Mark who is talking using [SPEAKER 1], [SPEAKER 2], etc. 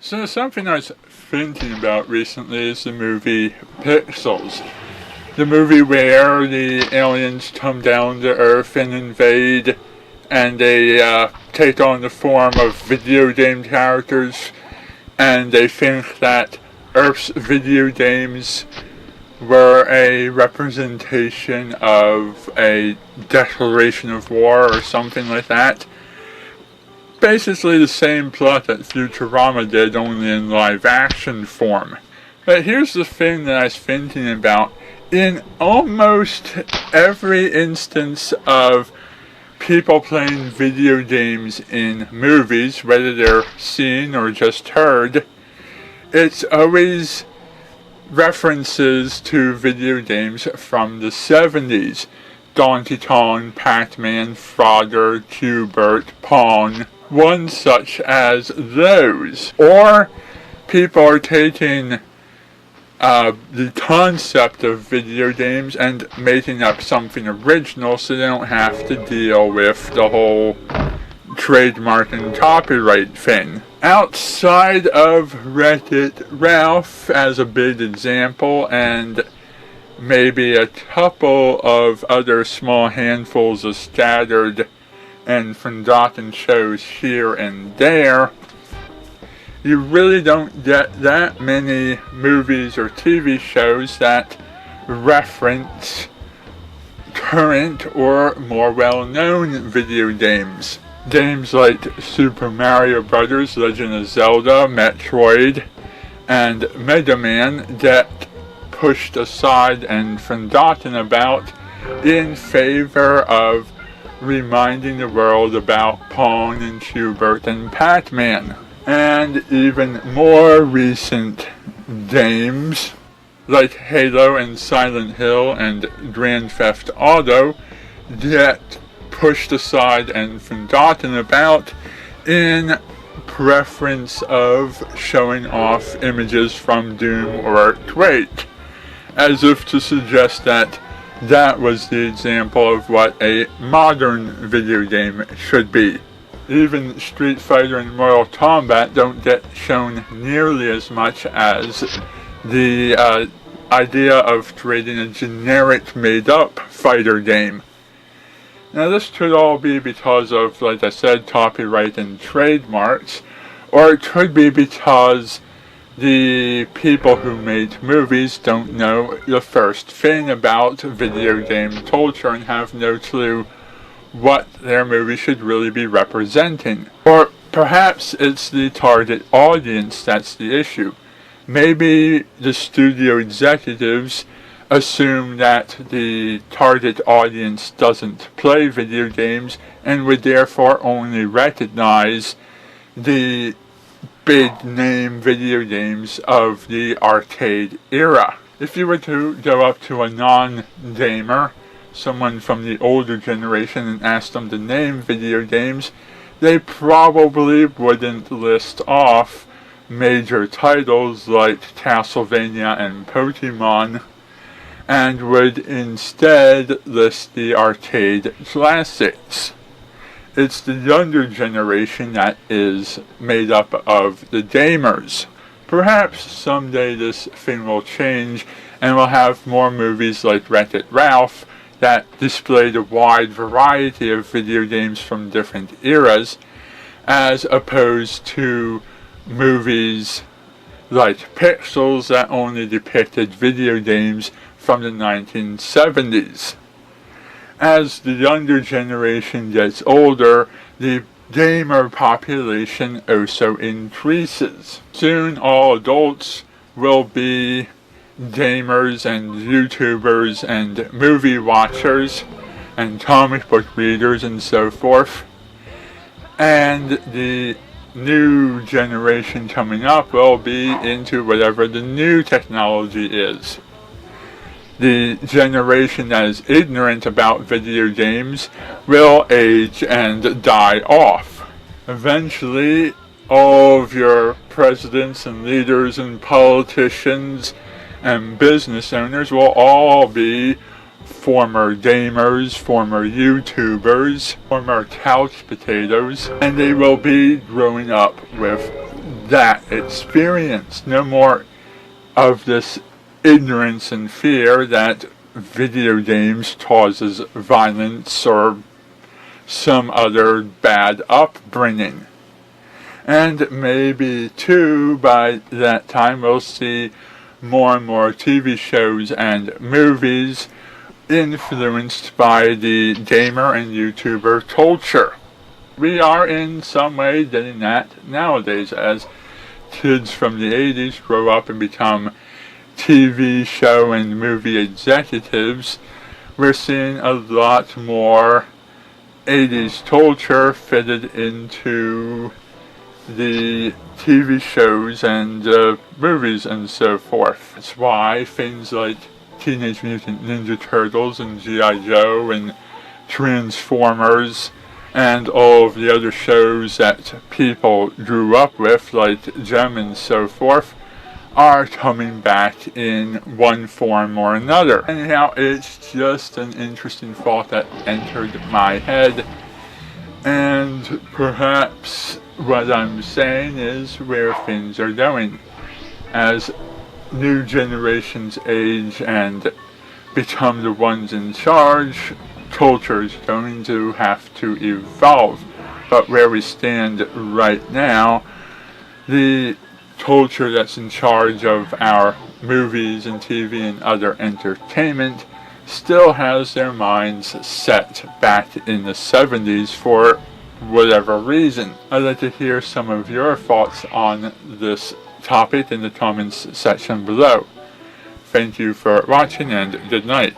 [SPEAKER 1] So something I was thinking about recently is the movie Pixels. The movie where the aliens come down to Earth and invade, and they take on the form of video game characters, and they think that Earth's video games were a representation of a declaration of war or something like that. Basically the same plot that Futurama did, only in live action form. But here's the thing that I was thinking about. In almost every instance of people playing video games in movies, whether they're seen or just heard, it's always references to video games from the 70s. Donkey Kong, Pac-Man, Frogger, Q*bert, Pong, one such as those. Or people are taking the concept of video games and making up something original so they don't have to deal with the whole trademark and copyright thing. Outside of Wreck-It Ralph as a big example, and maybe a couple of other small handfuls of scattered and forgotten shows here and there, you really don't get that many movies or TV shows that reference current or more well-known video games. Games like Super Mario Bros., Legend of Zelda, Metroid, and Mega Man get pushed aside and forgotten about in favor of reminding the world about Pong and Q*bert and Pac-Man. And even more recent games like Halo and Silent Hill and Grand Theft Auto get pushed aside and forgotten about in preference of showing off images from Doom or Quake, as if to suggest that that was the example of what a modern video game should be. Even Street Fighter and Mortal Kombat don't get shown nearly as much as the idea of creating a generic made-up fighter game. Now this could all be because of, like I said, copyright and trademarks, or it could be because the people who made movies don't know the first thing about video game culture and have no clue what their movie should really be representing. Or perhaps it's the target audience that's the issue. Maybe the studio executives assume that the target audience doesn't play video games and would therefore only recognize the big name video games of the arcade era. If you were to go up to a non-gamer, someone from the older generation, and ask them to name video games, they probably wouldn't list off major titles like Castlevania and Pokemon, and would instead list the arcade classics. It's the younger generation that is made up of the gamers. Perhaps someday this thing will change and we'll have more movies like Wreck-It Ralph that display the wide variety of video games from different eras, as opposed to movies like Pixels that only depicted video games from the 1970s. As the younger generation gets older, the gamer population also increases. Soon all adults will be gamers and YouTubers and movie watchers and comic book readers and so forth. And the new generation coming up will be into whatever the new technology is. The generation that is ignorant about video games will age and die off. Eventually, all of your presidents and leaders and politicians and business owners will all be former gamers, former YouTubers, former couch potatoes, and they will be growing up with that experience. No more of this ignorance and fear that video games causes violence or some other bad upbringing. And maybe, too, by that time we'll see more and more TV shows and movies influenced by the gamer and YouTuber culture. We are in some way getting that nowadays as kids from the 80s grow up and become TV show and movie executives. We're seeing a lot more 80s culture fitted into the TV shows and movies and so forth. That's why things like Teenage Mutant Ninja Turtles and G.I. Joe and Transformers and all of the other shows that people grew up with, like Jem and so forth, are coming back in one form or another. Anyhow, it's just an interesting thought that entered my head, and perhaps what I'm saying is where things are going. As new generations age and become the ones in charge, culture is going to have to evolve. But where we stand right now, the culture that's in charge of our movies and TV and other entertainment still has their minds set back in the 70s for whatever reason. I'd like to hear some of your thoughts on this topic in the comments section below. Thank you for watching and good night.